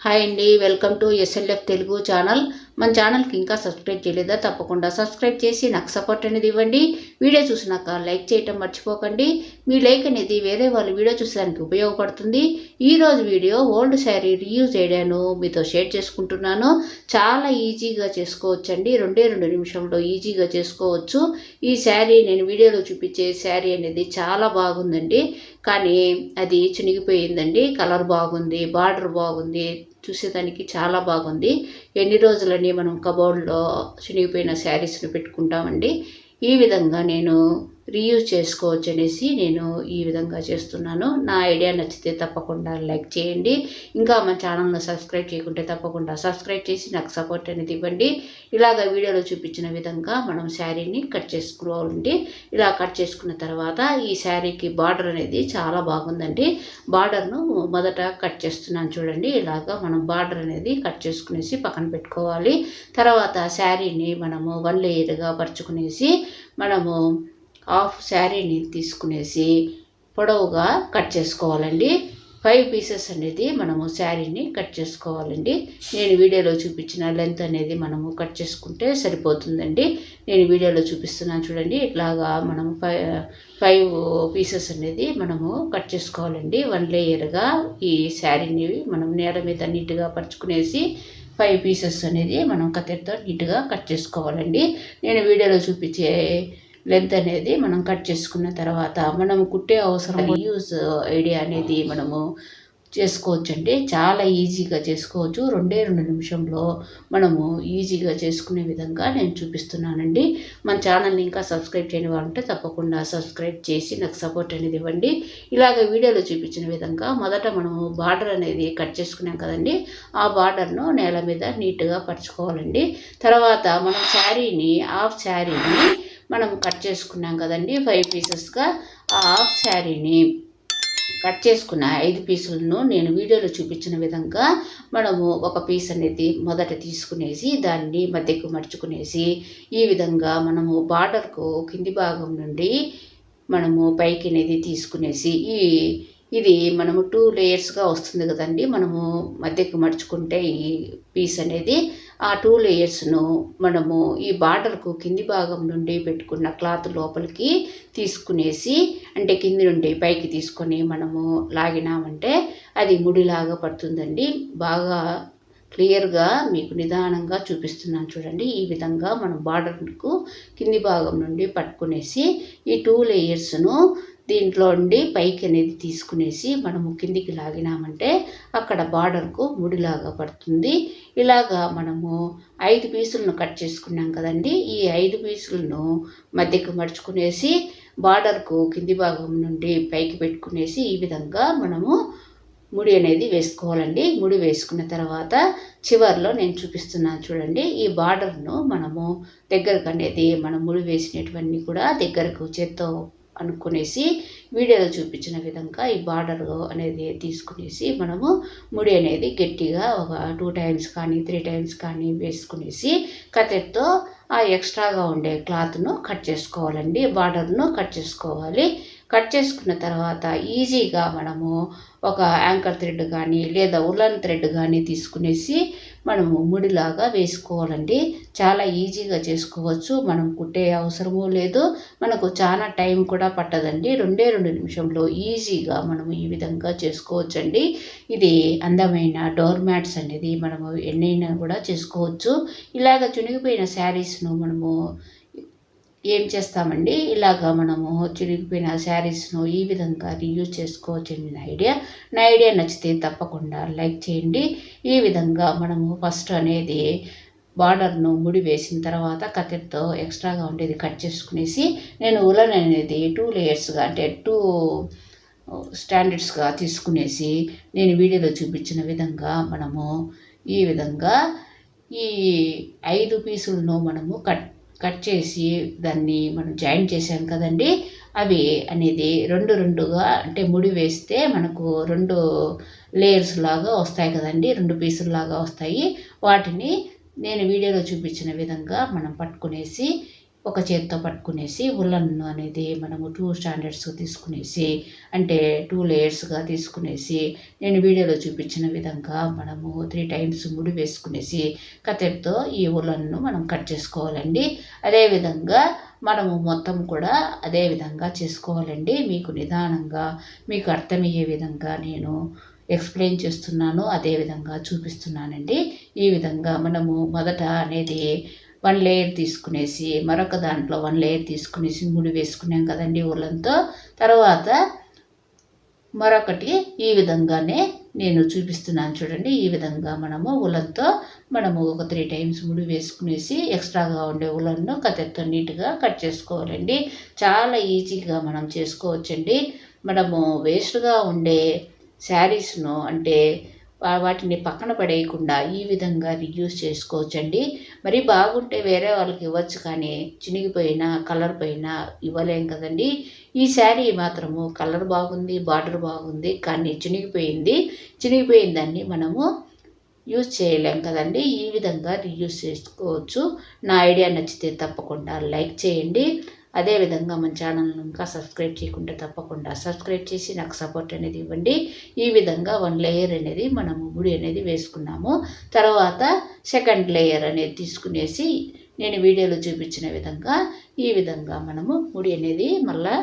Hi అండి, welcome to SLF Telugu channel. మన ఛానల్కి ఇంకా సబ్స్క్రైబ్ చేయలేదా? తప్పకుండా సబ్స్క్రైబ్ చేసి నాకు సపోర్ట్ అనేది ఇవ్వండి. వీడియో చూసినాక లైక్ చేయటం మర్చిపోకండి. మీ లైక్ అనేది వేరే వాళ్ళు వీడియో చూసేదానికి ఉపయోగపడుతుంది. ఈరోజు వీడియో ఓల్డ్ శారీ రీయూజ్ ఐడియాను మీతో షేర్ చేసుకుంటున్నాను. చాలా ఈజీగా చేసుకోవచ్చండి. 2 నిమిషంలో ఈజీగా చేసుకోవచ్చు. ఈ శారీ నేను వీడియోలో చూపించే శారీ అనేది చాలా బాగుందండి. కానీ అది చినిగిపోయిందండి. కలర్ బాగుంది, బార్డర్ బాగుంది, చూసేదానికి చాలా బాగుంది. ఎన్ని రోజులని మనం కబోర్డ్లో చినిగిపోయిన శారీస్ని పెట్టుకుంటామండి. ఈ విధంగా నేను రీయూజ్ చేసుకోవచ్చు అనేసి నేను ఈ విధంగా చేస్తున్నాను. నా ఐడియా నచ్చితే తప్పకుండా లైక్ చేయండి. ఇంకా మన ఛానల్ను సబ్స్క్రైబ్ చేయకుంటే తప్పకుండా సబ్స్క్రైబ్ చేసి నాకు సపోర్ట్ అనేది ఇవ్వండి. ఇలాగ వీడియోలో చూపించిన విధంగా మనం శారీని కట్ చేసుకోవాలండి. ఇలా కట్ చేసుకున్న తర్వాత ఈ శారీకి బార్డర్ అనేది చాలా బాగుందండి. బార్డర్ను మొదట కట్ చేస్తున్నాను చూడండి. ఇలాగ మనం బార్డర్ అనేది కట్ చేసుకునేసి పక్కన పెట్టుకోవాలి. తర్వాత శారీని మనము 1 లేయర్గా పరుచుకునేసి మనము హాఫ్ శారీని తీసుకునేసి పొడవుగా కట్ చేసుకోవాలండి. 5 పీసెస్ అనేది మనము శారీని కట్ చేసుకోవాలండి. నేను వీడియోలో చూపించిన లెంత్ అనేది మనము కట్ చేసుకుంటే సరిపోతుందండి. నేను వీడియోలో చూపిస్తున్నాను చూడండి. ఇట్లాగా మనము 5 పీసెస్ అనేది మనము కట్ చేసుకోవాలండి. 1 లేయర్గా ఈ శారీని మనం నేల మీద నీట్గా పరుచుకునేసి 5 పీసెస్ అనేది మనం కత్తెరతో నీట్గా కట్ చేసుకోవాలండి. నేను వీడియోలో చూపించే లెంత్ అనేది మనం కట్ చేసుకున్న తర్వాత మనము కుట్టే అవసరం యూజ్ ఐడియా అనేది మనము చేసుకోవచ్చండి. చాలా ఈజీగా చేసుకోవచ్చు. 2 నిమిషంలో మనము ఈజీగా చేసుకునే విధంగా నేను చూపిస్తున్నానండి. మన ఛానల్ని ఇంకా సబ్స్క్రైబ్ చేయని వాళ్ళంటే తప్పకుండా సబ్స్క్రైబ్ చేసి నాకు సపోర్ట్ అనేది ఇవ్వండి. ఇలాగ వీడియోలో చూపించిన విధంగా మొదట మనము బార్డర్ అనేది కట్ చేసుకున్నాం కదండి. ఆ బార్డర్ను నేల మీద నీట్గా పరుచుకోవాలండి. తర్వాత మనం హాఫ్ శారీని మనం కట్ చేసుకున్నాం కదండి 5 పీసెస్గా. ఆ హాఫ్ శారీని కట్ చేసుకున్న 5 పీసులను నేను వీడియోలో చూపించిన విధంగా మనము ఒక పీస్ అనేది మొదట తీసుకునేసి దాన్ని మధ్యకు మడుచుకునేసి ఈ విధంగా మనము బార్డర్కు కింది భాగం నుండి మనము పైకి అనేది తీసుకునేసి ఇది మనము 2 లేయర్స్గా వస్తుంది కదండి. మనము మధ్యకు మడుచుకుంటే ఈ పీస్ అనేది ఆ 2 లేయర్స్ను మనము ఈ బార్డర్కు కింది భాగం నుండి పెట్టుకున్న క్లాత్ లోపలికి తీసుకునేసి అంటే కింది నుండి పైకి తీసుకొని మనము లాగినామంటే అది ముడిలాగా పడుతుందండి. బాగా క్లియర్గా మీకు నిదానంగా చూపిస్తున్నాను చూడండి. ఈ విధంగా మనం బార్డర్కు కింది భాగం నుండి పట్టుకునేసి ఈ 2 లేయర్స్ను దీంట్లో నుండి పైకి అనేది తీసుకునేసి మనము కిందికి లాగినామంటే అక్కడ బార్డర్కు ముడిలాగా పడుతుంది. ఇలాగా మనము 5 పీసులను కట్ చేసుకున్నాం కదండి. ఈ 5 పీసులను మధ్యకు మడుచుకునేసి బార్డర్కు కింది భాగం నుండి పైకి పెట్టుకునేసి ఈ విధంగా మనము ముడి అనేది వేసుకోవాలండి. ముడి వేసుకున్న తర్వాత చివర్లో నేను చూపిస్తున్నాను చూడండి. ఈ బార్డర్ను మనము దగ్గరకు అనేది మనం ముడి వేసినటువన్నీ కూడా దగ్గరకు చేత్తో అనుకునేసి వీడియోలో చూపించిన విధంగా ఈ బార్డర్ అనేది తీసుకునేసి మనము ముడి అనేది గట్టిగా ఒక 2 టైమ్స్ కానీ 3 టైమ్స్ కానీ వేసుకునేసి కత్తెరతో ఆ ఎక్స్ట్రాగా ఉండే క్లాత్ను కట్ చేసుకోవాలండి. బార్డర్ను కట్ చేసుకోవాలి. కట్ చేసుకున్న తర్వాత ఈజీగా మనము ఒక యాంకర్ థ్రెడ్ కానీ లేదా ఉలన్ థ్రెడ్ కానీ తీసుకునేసి మనము ముడిలాగా వేసుకోవాలండి. చాలా ఈజీగా చేసుకోవచ్చు. మనం కుట్టే అవసరమూ లేదు. మనకు చాలా టైం కూడా పట్టదండి. 2 నిమిషంలో ఈజీగా మనము ఈ విధంగా చేసుకోవచ్చండి. ఇది అందమైన డోర్ మ్యాట్స్ అనేది మనము ఎన్నైనా కూడా చేసుకోవచ్చు. ఇలాగ చునిగిపోయిన శారీస్ను మనము ఏం చేస్తామండి, ఇలాగా మనము చిరిగిపోయిన శారీస్ను ఈ విధంగా రీయూజ్ చేసుకోవచ్చండి. నా ఐడియా నచ్చితే తప్పకుండా లైక్ చేయండి. ఈ విధంగా మనము ఫస్ట్ అనేది బార్డర్ను ముడి వేసిన తర్వాత కత్తెరతో ఎక్స్ట్రాగా ఉండేది కట్ చేసుకునేసి నేను ఉలన్ అనేది 2 లేయర్స్గా అంటే 2 స్టాండర్డ్స్గా తీసుకునేసి నేను వీడియోలో చూపించిన విధంగా మనము ఈ విధంగా ఈ 5 పీసులను మనము కట్ చేసి దాన్ని మనం జాయిన్ చేసాం కదండి. అవి అనేది 2గా అంటే ముడి వేస్తే మనకు 2 లేయర్స్ లాగా వస్తాయి కదండి. 2 పీసుల్లాగా వస్తాయి. వాటిని నేను వీడియోలో చూపించిన విధంగా మనం పట్టుకునేసి ఒక చేత్తో పట్టుకునేసి ఉలన్ అనేది మనము 2 స్టాండర్డ్స్ తీసుకునేసి అంటే 2 లేయర్స్గా తీసుకునేసి నేను వీడియోలో చూపించిన విధంగా మనము 3 టైమ్స్ ముడి వేసుకునేసి కత్తెరతో ఈ ఉలన్ను మనం కట్ చేసుకోవాలండి. అదేవిధంగా మనము మొత్తం కూడా అదే విధంగా చేసుకోవాలండి. మీకు నిదానంగా మీకు అర్థమయ్యే విధంగా నేను ఎక్స్ప్లెయిన్ చేస్తున్నాను, అదేవిధంగా చూపిస్తున్నానండి. ఈ విధంగా మనము మొదట అనేది 1 లేయర్ తీసుకునేసి మరొక దాంట్లో 1 లేయర్ తీసుకునేసి ముడి వేసుకున్నాం కదండి ఉలన్తో. తర్వాత మరొకటి ఈ విధంగానే నేను చూపిస్తున్నాను చూడండి. ఈ విధంగా మనము ఉలన్తో మనము ఒక 3 టైమ్స్ ముడి వేసుకునేసి ఎక్స్ట్రాగా ఉండే ఉలన్ను కత్తెరతో నీట్గా కట్ చేసుకోవాలండి. చాలా ఈజీగా మనం చేసుకోవచ్చండి. మనము వేస్ట్గా ఉండే శారీస్ను అంటే వాటిని పక్కన పడేయకుండా ఈ విధంగా రీయూజ్ చేసుకోవచ్చండి. మరి బాగుంటే వేరే వాళ్ళకి ఇవ్వచ్చు, కానీ చినిగిపోయినా కలర్ పోయినా ఇవ్వలేం కదండి. ఈ శారీ మాత్రము కలర్ బాగుంది, బార్డర్ బాగుంది, కానీ చినిగిపోయిన దాన్ని మనము యూజ్ చేయలేం కదండి. ఈ విధంగా రీయూజ్ చేసుకోవచ్చు. నా ఐడియా నచ్చితే తప్పకుండా లైక్ చేయండి. అదేవిధంగా మన ఛానల్ని ఇంకా సబ్స్క్రైబ్ చేయకుంటే తప్పకుండా సబ్స్క్రైబ్ చేసి నాకు సపోర్ట్ అనేది ఇవ్వండి. ఈ విధంగా 1 లేయర్ అనేది మనము ముడి అనేది వేసుకున్నాము. తర్వాత సెకండ్ లేయర్ అనేది తీసుకునేసి నేను వీడియోలో చూపించిన విధంగా ఈ విధంగా మనము ముడి అనేది మళ్ళా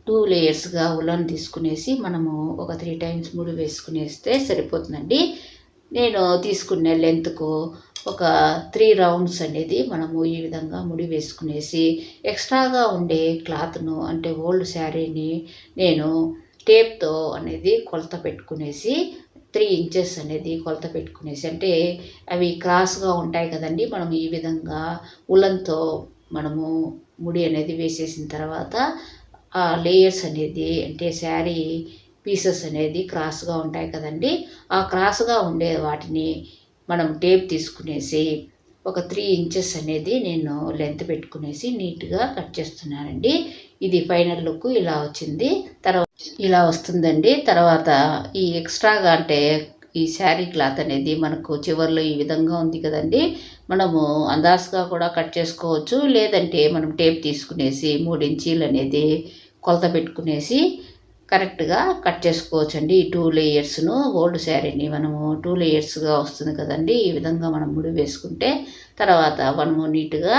2 లేయర్స్గా ఉలన్ తీసుకునేసి మనము ఒక 3 టైమ్స్ ముడి వేసుకునేస్తే సరిపోతుందండి. నేను తీసుకునే లెంత్కు ఒక 3 రౌండ్స్ అనేది మనము ఈ విధంగా ముడి వేసుకునేసి ఎక్స్ట్రాగా ఉండే క్లాత్ను అంటే ఓల్డ్ శారీని నేను టేప్తో అనేది కొలత పెట్టుకునేసి 3 ఇంచెస్ అనేది కొలత పెట్టుకునేసి, అంటే అవి క్రాస్గా ఉంటాయి కదండి. మనం ఈ విధంగా ఉలన్తో మనము ముడి అనేది వేసేసిన తర్వాత ఆ లేయర్స్ అనేది అంటే శారీ పీసెస్ అనేది క్రాస్గా ఉంటాయి కదండి. ఆ క్రాస్గా ఉండే వాటిని మనం టేప్ తీసుకునేసి ఒక 3 ఇంచెస్ అనేది నేను లెంత్ పెట్టుకునేసి నీట్గా కట్ చేస్తున్నానండి. ఇది ఫైనల్ లుక్ ఇలా వచ్చింది. తర్వాత ఇలా వస్తుందండి. తర్వాత ఈ ఎక్స్ట్రాగా అంటే ఈ శారీ క్లాత్ అనేది మనకు చివర్లో ఈ విధంగా ఉంది కదండి. మనము అందాజుగా కూడా కట్ చేసుకోవచ్చు, లేదంటే మనం టేప్ తీసుకునేసి 3 ఇంచీలు అనేది కొలత పెట్టుకునేసి కరెక్ట్గా కట్ చేసుకోవచ్చండి. ఈ 2 లేయర్స్ను ఓల్డ్ శారీని మనము 2 లేయర్స్గా వస్తుంది కదండి. ఈ విధంగా మనం ముడి వేసుకుంటే తర్వాత మనము నీట్గా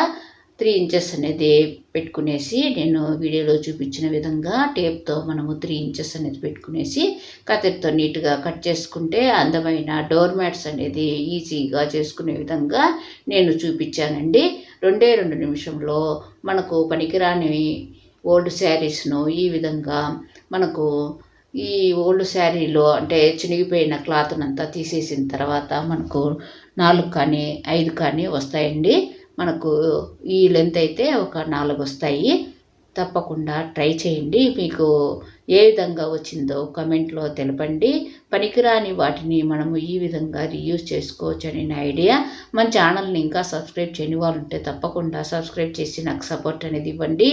3 ఇంచెస్ అనేది పెట్టుకునేసి నేను వీడియోలో చూపించిన విధంగా టేప్తో మనము 3 ఇంచెస్ అనేది పెట్టుకునేసి కత్తెరతో నీట్గా కట్ చేసుకుంటే అందమైన డోర్ మ్యాట్స్ అనేది ఈజీగా చేసుకునే విధంగా నేను చూపించానండి. 2 నిమిషంలో మనకు పనికిరాని ఓల్డ్ శారీస్ను ఈ విధంగా మనకు ఈ ఓల్డ్ శారీలో అంటే చినిగిపోయిన క్లాత్నంతా తీసేసిన తర్వాత మనకు 4 కానీ 5 కానీ వస్తాయండి. మనకు ఈ లెంత్ అయితే ఒక 4 వస్తాయి. తప్పకుండా ట్రై చేయండి. మీకు ఏ విధంగా వచ్చిందో కమెంట్లో తెలపండి. పనికిరాని వాటిని మనము ఈ విధంగా రీయూజ్ చేసుకోవచ్చని నా ఐడియా. మన ఛానల్ని ఇంకా సబ్స్క్రైబ్ చేయని వాళ్ళు ఉంటే తప్పకుండా సబ్స్క్రైబ్ చేసి నాకు సపోర్ట్ అనేది ఇవ్వండి.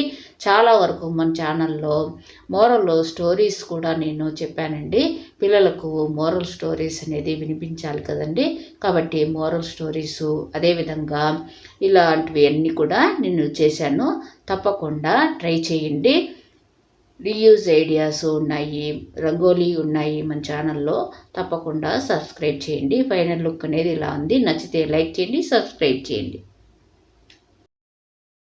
చాలా వరకు మన ఛానల్లో మోరల్ స్టోరీస్ కూడా నేను చెప్పానండి. పిల్లలకు మోరల్ స్టోరీస్ అనేది వినిపించాలి కదండి. కాబట్టి మోరల్ స్టోరీసు అదేవిధంగా ఇలాంటివి అన్నీ కూడా నేను చేశాను. తప్పకుండా ట్రై చేయండి. రీయూజ్ ఐడియాస్ ఉన్నాయి, రంగోలీ ఉన్నాయి మన ఛానల్లో. తప్పకుండా సబ్స్క్రైబ్ చేయండి. ఫైనల్ లుక్ అనేది ఇలా ఉంది. నచ్చితే లైక్ చేయండి, సబ్స్క్రైబ్ చేయండి.